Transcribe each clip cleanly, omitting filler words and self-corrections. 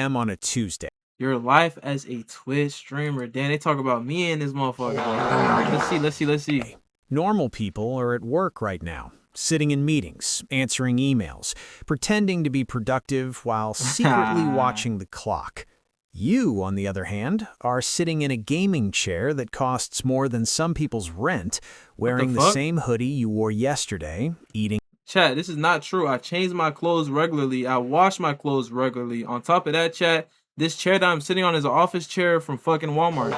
a.m. on a Tuesday. Your life as a Twitch streamer. Damn, they talk about me and this motherfucker. Let's see. Normal people are at work right now, sitting in meetings, answering emails, pretending to be productive while secretly watching the clock. You, on the other hand, are sitting in a gaming chair that costs more than some people's rent, wearing the same hoodie you wore yesterday, eating. Chat, this is not true. I change my clothes regularly. I wash my clothes regularly. On top of that, chat, this chair that I'm sitting on is an office chair from fucking Walmart.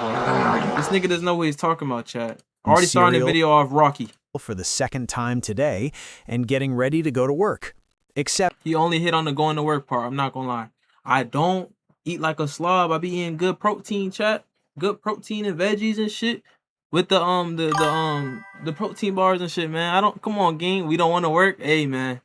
This nigga doesn't know what he's talking about, chat. Already starting the video off Rocky. For the second time today and getting ready to go to work. Except he only hit on the going to work part. I'm not gonna lie. I don't eat like a slob. I be eating good protein, chat. Good protein and veggies and shit. With the protein bars and shit, man. Come on, gang. We don't want to work. Hey, man.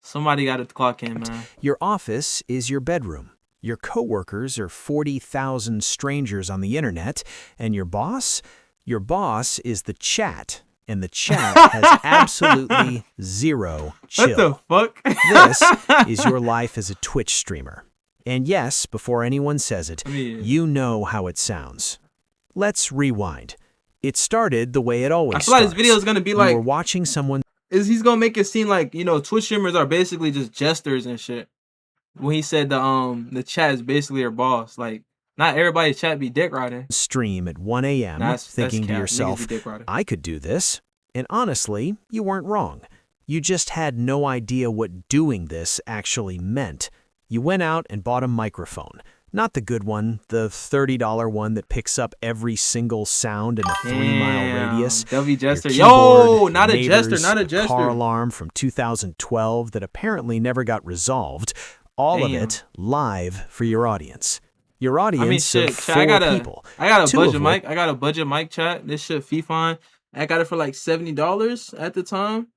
Somebody got to clock in, man. Your office is your bedroom. Your coworkers are 40,000 strangers on the internet, and your boss is the chat, and the chat has absolutely zero chill. What the fuck? This is your life as a Twitch streamer. And yes, before anyone says it, you know how it sounds. Let's rewind. It started the way it always starts. I feel like this video is gonna be like we're watching someone. He's gonna make it seem like, you know, Twitch streamers are basically just jesters and shit. When he said the chat is basically your boss, like not everybody's chat be dick riding. Stream at 1 a.m. thinking to yourself, I could do this. And honestly, you weren't wrong. You just had no idea what doing this actually meant. You went out and bought a microphone. Not the good one, the $30 one that picks up every single sound in a 3-mile radius. W Jester. Yo, not a jester, not a jester. Car alarm from 2012 that apparently never got resolved. All of it live for your audience. Your audience of 4 people. I got a budget mic. I got a budget mic, chat. This shit fine. I got it for like $70 at the time.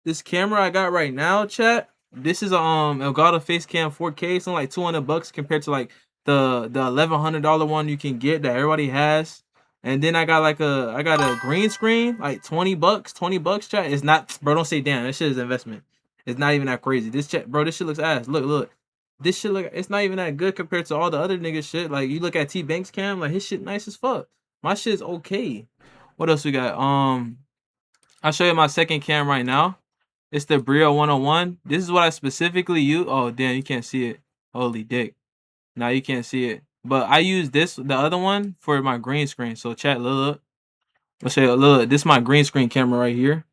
This camera I got right now, chat. This is a Elgato Facecam 4K. It's only like $200 compared to like the $1,100 one you can get that everybody has. And then I got a green screen, like $20, chat. It's not, bro, don't say damn. That shit is investment. It's not even that crazy. This shit looks ass. Look. This shit it's not even that good compared to all the other niggas shit. Like you look at T Banks cam, like his shit nice as fuck. My shit's okay. What else we got? I'll show you my second cam right now. It's the Brio 101. This is what I specifically use. Oh damn, you can't see it. Holy dick. Now you can't see it. But I use the other one for my green screen. So chat, look. Let's say look, this is my green screen camera right here.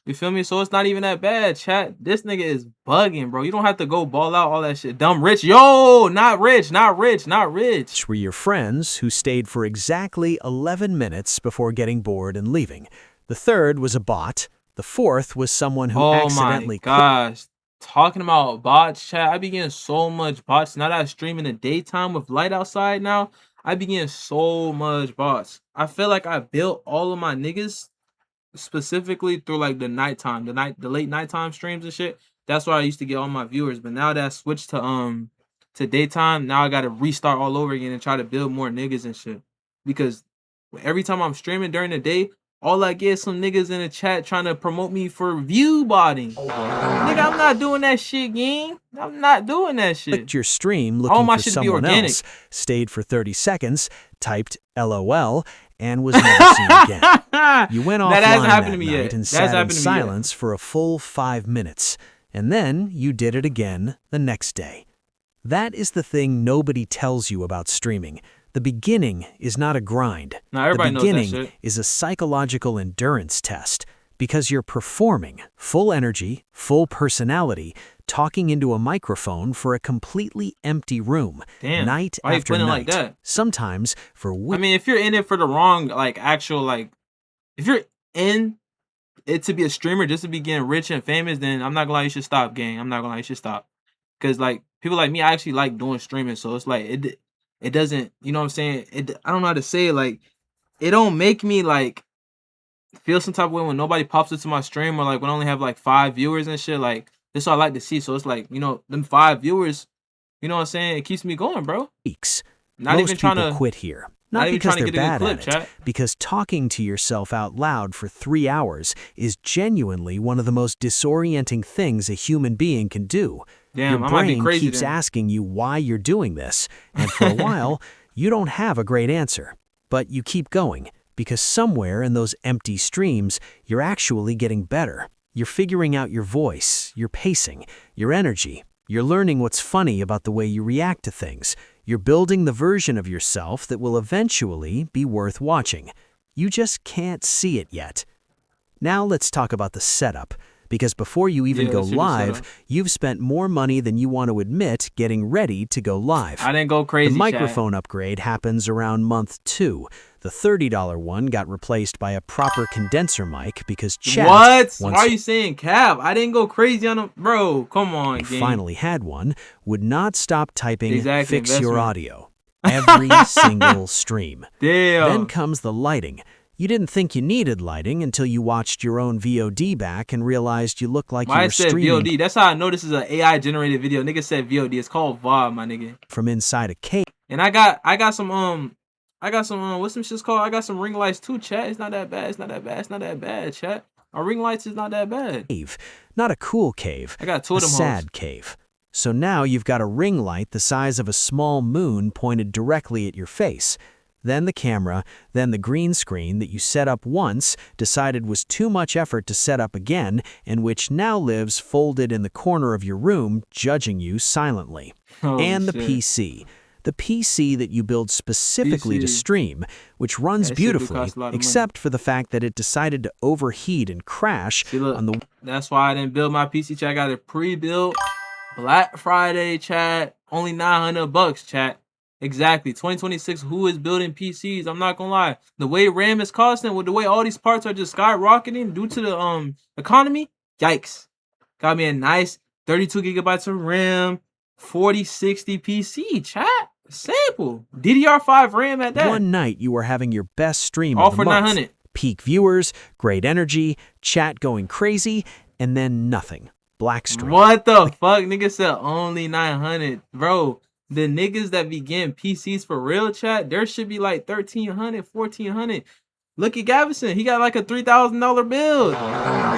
You feel me? So it's not even that bad, chat. This nigga is bugging, bro. You don't have to go ball out all that shit. Dumb rich. Yo, not rich. Were your friends who stayed for exactly 11 minutes before getting bored and leaving. The third was a bot. The fourth was someone who accidentally. Oh my gosh. Talking about bots, chat. I be getting so much bots. Now that I stream in the daytime with light outside now, I be getting so much bots. I feel like I built all of my niggas specifically through like the nighttime, the late nighttime streams and shit. That's where I used to get all my viewers. But now that I switched to daytime, now I gotta restart all over again and try to build more niggas and shit. Because every time I'm streaming during the day, all I get is some niggas in the chat trying to promote me for view botting. Nigga, I'm not doing that shit, gang. I'm not doing that shit. Clicked your stream looking for someone else, stayed for 30 seconds, typed LOL, and was never seen again. You went offline that night and sat in silence for a full 5 minutes. And then you did it again the next day. That is the thing nobody tells you about streaming. The beginning is not a grind. The beginning is a psychological endurance test because you're performing full energy, full personality, talking into a microphone for a completely empty room, night after night. Like that? Sometimes for weeks. I mean, if you're in it for the wrong, if you're in it to be a streamer just to be getting rich and famous, then I'm not gonna lie, you should stop, gang. I'm not gonna lie, you should stop. Because like people like me, I actually like doing streaming, so it's like it doesn't, you know what I'm saying? I don't know how to say it. Like, it don't make me like feel some type of way when nobody pops into my stream or like when I only have like 5 viewers and shit. Like, this is what I like to see. So it's like, you know, them 5 viewers, you know what I'm saying? It keeps me going, bro. Not even trying to quit here. Not because they're bad at it, because talking to yourself out loud for 3 hours is genuinely one of the most disorienting things a human being can do. Damn, Your I might be brain crazy keeps then. asking you why you're doing this, and for a while, you don't have a great answer. But you keep going, because somewhere in those empty streams, you're actually getting better. You're figuring out your voice, your pacing, your energy. You're learning what's funny about the way you react to things. You're building the version of yourself that will eventually be worth watching. You just can't see it yet. Now let's talk about the setup. Because before you even go live, you've spent more money than you want to admit getting ready to go live. I didn't go crazy, The microphone upgrade happens around month 2. The $30 one got replaced by a proper condenser mic because chat... What? Why are you saying cap? I didn't go crazy on them. Bro, come on, you finally had one, would not stop typing fix your audio. Every single stream. Damn. Then comes the lighting. You didn't think you needed lighting until you watched your own VOD back and realized you look like you were streaming. I said VOD. That's how I know this is an AI generated video. Nigga said VOD. It's called VOD, my nigga. From inside a cave. And I got some what's some shit's called? I got some ring lights too, chat. It's not that bad. It's not that bad. It's not that bad, chat. Our ring lights is not that bad. Cave. Not a cool cave. I got 2 of them. A sad cave. So now you've got a ring light the size of a small moon pointed directly at your face. Then the camera, then the green screen that you set up once, decided was too much effort to set up again, and which now lives folded in the corner of your room, judging you silently. And the PC. The PC that you build specifically to stream, which runs beautifully, except for the fact that it decided to overheat and crash on the... That's why I didn't build my PC, chat. I got it pre-built. Black Friday, chat. Only $900, chat. Exactly. 2026, who is building PCs? I'm not gonna lie. The way RAM is costing, with the way all these parts are just skyrocketing due to the economy, yikes. Got me a nice 32 gigabytes of RAM, 4060 PC, chat. Sample. DDR5 RAM at that. One night you were having your best stream all of the for month. 900. Peak viewers, great energy, chat going crazy, and then nothing. Black stream. What the fuck? Nigga said only 900. Bro. The niggas that be getting PCs for real, chat, there should be like 1,300, 1,400. Look at Gavison. He got like a $3,000 build.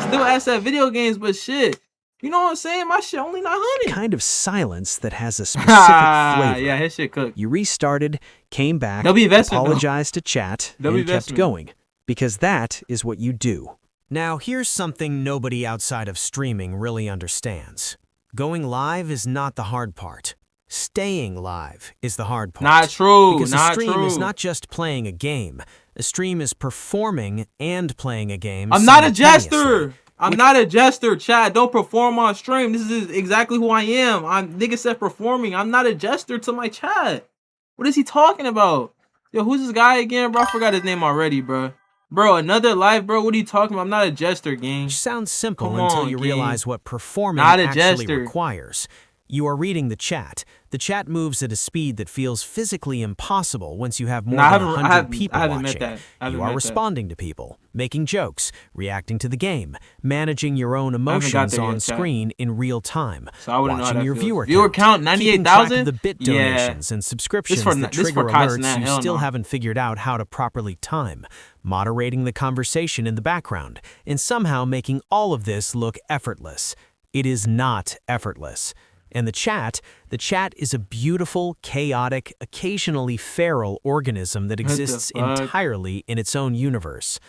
Still ass at video games, but shit. You know what I'm saying? My shit only 900. Kind of silence that has a specific flavor. Yeah, his shit cooked. You restarted, came back, apologized to chat, and kept going. Because that is what you do. Now, here's something nobody outside of streaming really understands. Going live is not the hard part. Staying live is the hard part. Not true. Because a stream is not just playing a game. A stream is performing and playing a game. I'm not a jester. I'm not a jester, chat. Don't perform on stream. This is exactly who I am. Nigga said performing. I'm not a jester to my chat. What is he talking about? Yo, who's this guy again, bro? I forgot his name already, bro. Bro, another life, bro. What are you talking about? I'm not a jester, gang. Sounds simple until you realize what performing actually requires. You are reading the chat. The chat moves at a speed that feels physically impossible once you have more than 100 people watching. You are responding to people, making jokes, reacting to the game, managing your own emotions on screen in real time, watching your viewer count, 98,000, the bit donations and subscriptions that trigger alerts you still haven't figured out how to properly time, moderating the conversation in the background, and somehow making all of this look effortless. It is not effortless. And the chat is a beautiful, chaotic, occasionally feral organism that exists entirely in its own universe.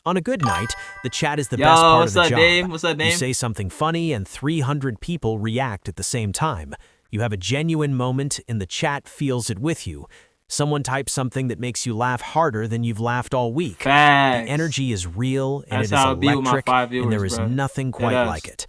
On a good night, the chat is the best part of the job. Dave? What's up, Dave? You say something funny and 300 people react at the same time. You have a genuine moment and the chat feels it with you. Someone types something that makes you laugh harder than you've laughed all week. Facts. The energy is real and it is electric, and there is nothing quite like it.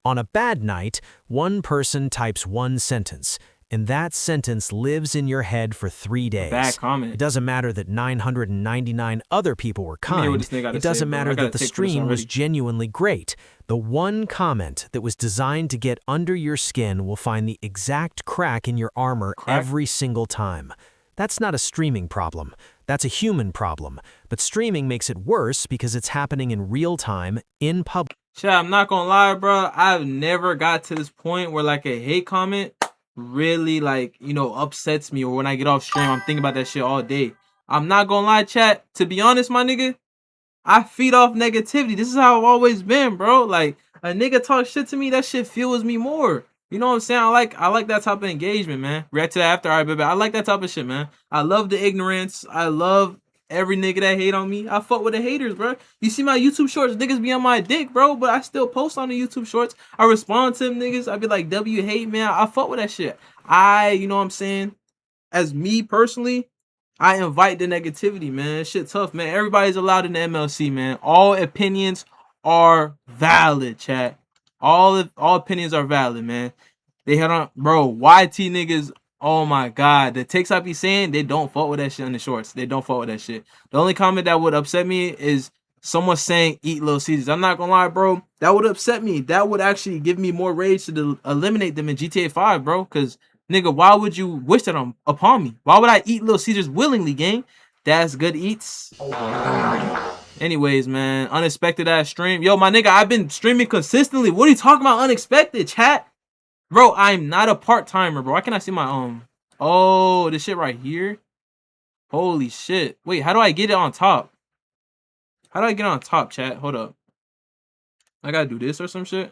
On a bad night, one person types one sentence, and that sentence lives in your head for 3 days. Bad comment. It doesn't matter that 999 other people were kind. It doesn't matter that the stream was genuinely great. The one comment that was designed to get under your skin will find the exact crack in your armor every single time. That's not a streaming problem. That's a human problem. But streaming makes it worse because it's happening in real time, in public. Chat, I'm not gonna lie, bro. I've never got to this point where like a hate comment really like, you know, upsets me, or when I get off stream, I'm thinking about that shit all day. I'm not gonna lie, chat. To be honest, my nigga, I feed off negativity. This is how I've always been, bro. Like, a nigga talk shit to me, that shit fuels me more. You know what I'm saying? I like that type of engagement, man. React to that after, all right, baby. I like that type of shit, man. I love the ignorance. I love every nigga that hate on me. I fuck with the haters, bro. You see my YouTube shorts, niggas be on my dick, bro, but I still post on the YouTube shorts. I respond to them niggas. I be like, W hate, man. I fuck with that shit. You know what I'm saying? As me personally, I invite the negativity, man. Shit tough, man. Everybody's allowed in the MLC, man. All opinions are valid, chat. All opinions are valid, man. They had on, bro, YT niggas. Oh my god, the takes I be saying, they don't fuck with that shit in the shorts. They don't fuck with that shit. The only comment that would upset me is someone saying eat Little Caesars. I'm not gonna lie, bro. That would upset me. That would actually give me more rage to eliminate them in GTA 5, bro. Cause nigga, why would you wish that upon me? Why would I eat Little Caesars willingly, gang? That's good eats. Anyways, man, unexpected ass stream. Yo, my nigga, I've been streaming consistently. What are you talking about unexpected, chat? Bro, I'm not a part-timer, bro. Why can't I see my Oh, this shit right here? Holy shit. Wait, how do I get it on top? How do I get on top, chat? Hold up. I gotta do this or some shit?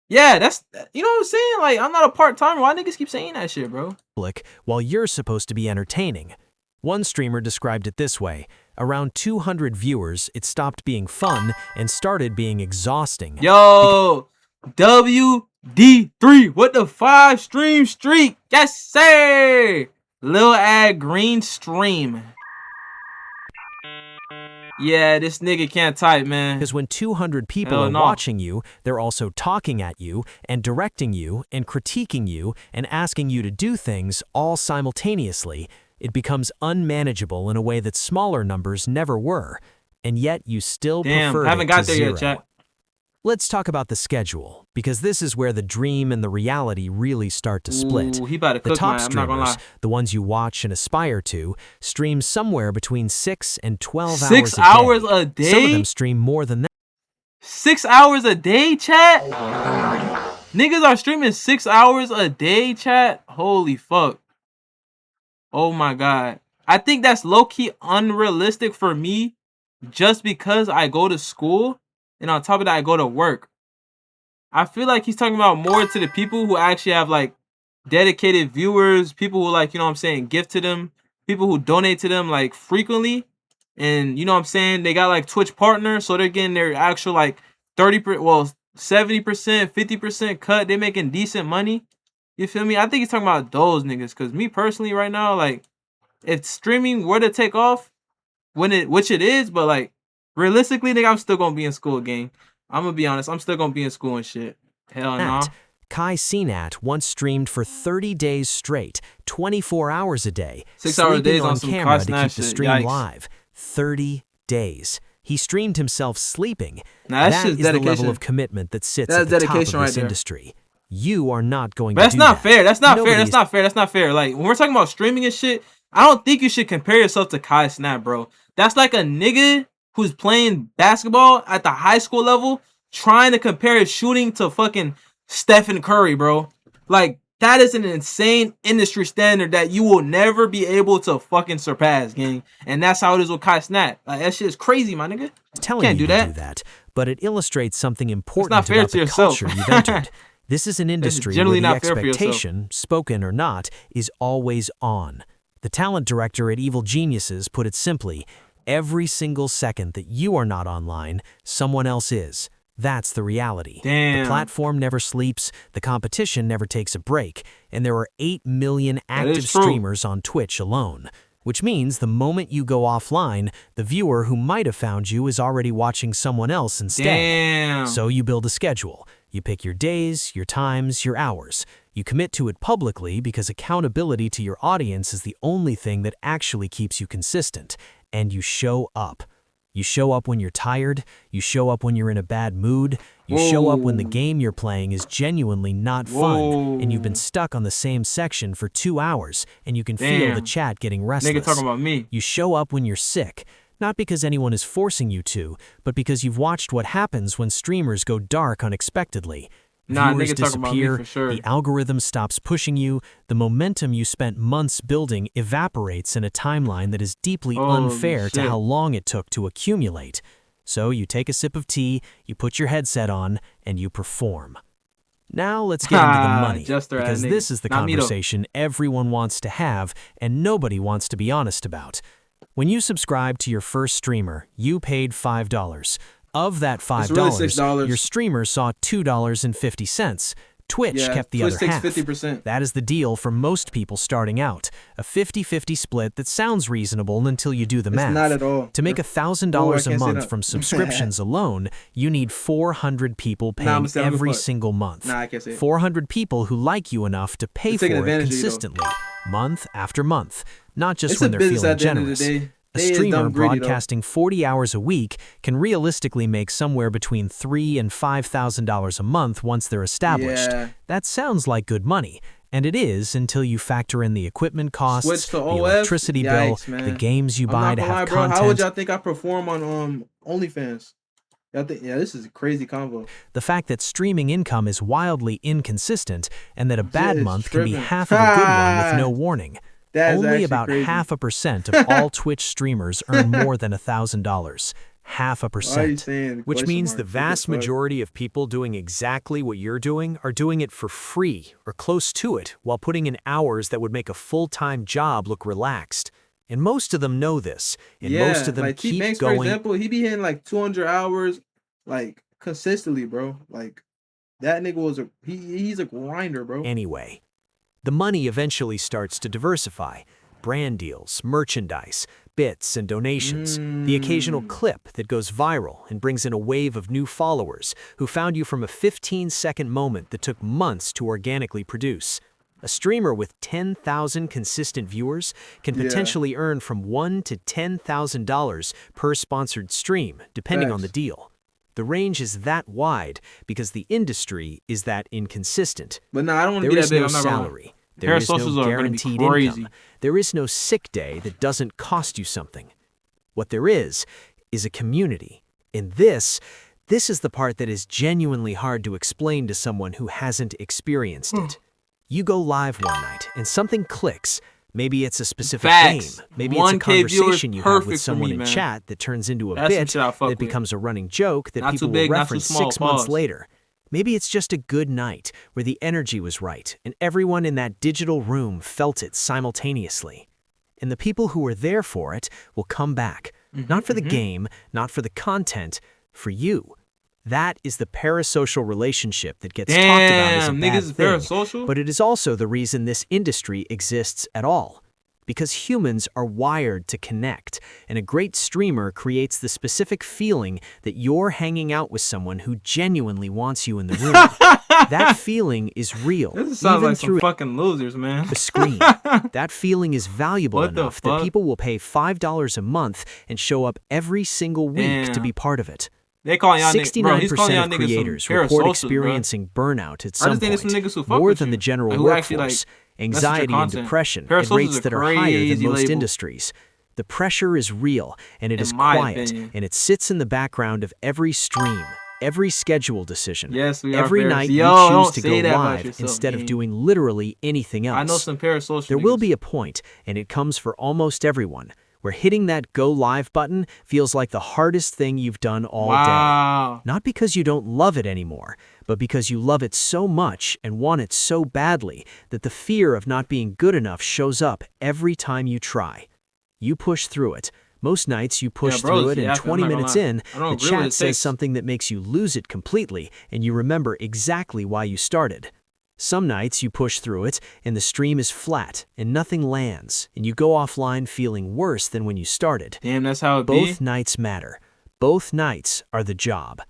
Yeah, that's, you know what I'm saying? Like, I'm not a part-timer. Why niggas keep saying that shit, bro? While you're supposed to be entertaining. One streamer described it this way. Around 200 viewers, it stopped being fun and started being exhausting. Yo, WD3 with the 5 stream streak. Yes, sir. Lil Ad Green stream. Yeah, this nigga can't type, man. Because when 200 people are watching you, they're also talking at you and directing you and critiquing you and asking you to do things all simultaneously. It becomes unmanageable in a way that smaller numbers never were. And yet you still prefer haven't got there yet, chat. Let's talk about the schedule, because this is where the dream and the reality really start to split. Ooh, he about to cook, the top man. I'm not gonna lie. streamers, the ones you watch and aspire to, stream somewhere between 6 and 12 6 hours a day? Some of them stream more than that. 6 hours a day, chat? Niggas are streaming 6 hours a day, chat? Holy fuck. Oh my god. I think that's low-key unrealistic for me just because I go to school and on top of that I go to work. I feel like he's talking about more to the people who actually have like dedicated viewers, people who like, you know what I'm saying, gift to them, people who donate to them like frequently. And you know what I'm saying, they got like Twitch partners, so they're getting their actual like 30%, well, 70%, 50% cut. They're making decent money. You feel me? I think he's talking about those niggas. Cause me personally right now, like, if streaming were to take off, which it is, but like realistically, nigga, I'm still gonna be in school, gang. I'm gonna be honest, I'm still gonna be in school and shit. Hell no. Kai Cenat once streamed for 30 days straight, 24 hours a day, 6 hours a day on on some camera to Kai keep the stream Yikes. live. 30 days. He streamed himself sleeping. Nah, that is dedication. The level of commitment that sits That's at the top of dedication this right industry. You are not going But to that's do not that. fair. That's not fair. That's not fair. That's not fair. Like, when we're talking about streaming and shit, I don't think you should compare yourself to Kai Cenat, bro. That's like a nigga who's playing basketball at the high school level trying to compare his shooting to fucking Stephen Curry, bro. Like, that is an insane industry standard that you will never be able to fucking surpass, gang. And that's how it is with Kai Cenat. Like, that shit is crazy, my nigga. Telling Can't you do to that. do that, but it illustrates something important not fair about to the yourself. culture you've entered. This is an industry where the not fair for expectation, spoken or not, is always on. The talent director at Evil Geniuses put it simply, every single second that you are not online, someone else is. That's the reality. Damn. The platform never sleeps, the competition never takes a break, and there are 8 million active streamers on Twitch alone. Which means the moment you go offline, the viewer who might have found you is already watching someone else instead. Damn. So you build a schedule. You pick your days, your times, your hours. You commit to it publicly because accountability to your audience is the only thing that actually keeps you consistent. And you show up. You show up when you're tired. You show up when you're in a bad mood. You show up when the game you're playing is genuinely not fun. And you've been stuck on the same section for 2 hours. And you can feel the chat getting restless. Nigga talking about me. You show up when you're sick. Not because anyone is forcing you to, but because you've watched what happens when streamers go dark unexpectedly. Viewers disappear, for sure. The algorithm stops pushing you, the momentum you spent months building evaporates in a timeline that is deeply unfair to how long it took to accumulate. So you take a sip of tea, you put your headset on, and you perform. Now let's get into the money, Jester because this is the Not me, though. conversation everyone wants to have and nobody wants to be honest about. When you subscribe to your first streamer, you paid $5. Of that $5, really $6. your streamer saw $2.50. Twitch kept the Twitch other takes half. 50%. That is the deal for most people starting out. A 50-50 split that sounds reasonable until you do the math. It's not at all. To make $1,000 a month from subscriptions alone, you need 400 people paying every single month. I can't say it. 400 people who like you enough to pay for it consistently, month after month, not just when they're feeling generous. A streamer broadcasting 40 hours a week can realistically make somewhere between $3,000 and $5,000 a month once they're established. That sounds like good money, and it is until you factor in the equipment costs, the electricity bill, the games you buy to have content. How would y'all think I perform on OnlyFans? Y'all think, this is a crazy combo. The fact that streaming income is wildly inconsistent and that a bad month can be half of a good one with no warning. Only about 0.5% of all Twitch streamers earn more than $1,000. 0.5%. Which means the vast majority of people doing exactly what you're doing are doing it for free or close to it while putting in hours that would make a full-time job look relaxed. And most of them know this. And most of them like keep T-Banks, going. For example, he be hitting like 200 hours like consistently, bro. Like that nigga was he's a grinder, bro. Anyway. The money eventually starts to diversify. Brand deals, merchandise, bits, and donations. The occasional clip that goes viral and brings in a wave of new followers who found you from a 15-second moment that took months to organically produce. A streamer with 10,000 consistent viewers can potentially earn from $1,000 to $10,000 per sponsored stream, depending on the deal. The range is that wide because the industry is that inconsistent. But no, I don't want to be that big. There is no salary. There is no guaranteed income. There is no sick day that doesn't cost you something. What there is a community. And this is the part that is genuinely hard to explain to someone who hasn't experienced it. You go live one night and something clicks. Maybe it's a specific game. Maybe it's a conversation you have with someone in chat that turns into a bit that becomes a running joke that people will reference 6 months later. Maybe it's just a good night where the energy was right and everyone in that digital room felt it simultaneously. And the people who were there for it will come back. Not for the game, not for the content, for you. That is the parasocial relationship that gets talked about as a bad thing, but it is also the reason this industry exists at all. Because humans are wired to connect, and a great streamer creates the specific feeling that you're hanging out with someone who genuinely wants you in the room. That feeling is real. This sounds like some fucking losers, man. The screen. That feeling is valuable enough that people will pay $5 a month and show up every single week to be part of it. They call y'all 69% of creators report experiencing burnout at some point, more than the general workforce. Anxiety and depression at rates that are higher than most industries. The pressure is real, and it is quiet, and it sits in the background of every stream, every schedule decision. Every night you choose to go live instead of doing literally anything else. I know some parasocial There will be a point, and it comes for almost everyone, where hitting that go live button feels like the hardest thing you've done all day. Not because you don't love it anymore, but because you love it so much and want it so badly that the fear of not being good enough shows up every time you try. You push through it. Most nights you push through it, and 20 minutes in, the chat says something that makes you lose it completely, and you remember exactly why you started. Some nights you push through it, and the stream is flat, and nothing lands, and you go offline feeling worse than when you started. Damn, that's how it be? Both nights matter. Both nights are the job.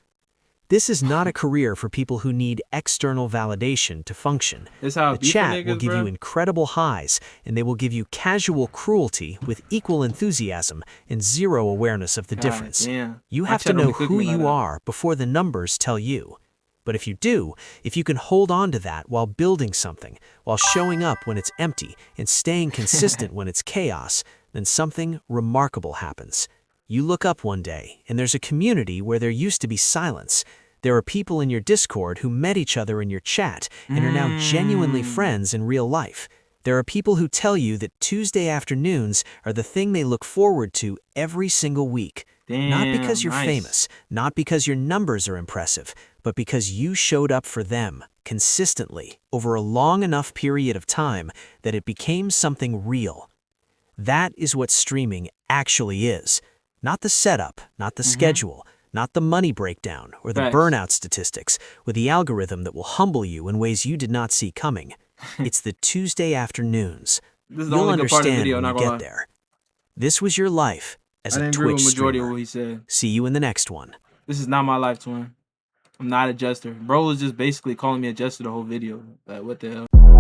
This is not a career for people who need external validation to function. The chat will give you incredible highs, and they will give you casual cruelty with equal enthusiasm and zero awareness of the difference. You have to know who you are before the numbers tell you. But if you do, if you can hold on to that while building something, while showing up when it's empty and staying consistent when it's chaos, then something remarkable happens. You look up one day, and there's a community where there used to be silence. There are people in your Discord who met each other in your chat and are now genuinely friends in real life. There are people who tell you that Tuesday afternoons are the thing they look forward to every single week. Not because you're nice. famous, not because your numbers are impressive, but because you showed up for them consistently over a long enough period of time that it became something real. That is what streaming actually is. Not the setup, not the schedule, not the money breakdown or the burnout statistics with the algorithm that will humble you in ways you did not see coming. It's the Tuesday afternoons. This is the You'll only good part of the understand video, when not you gonna get lie. there. This was your life as I a didn't agree Twitch with majority streamer. of what he said. See you in the next one. This is not my life, twin. I'm not a jester. Bro was just basically calling me a jester the whole video. Like, what the hell?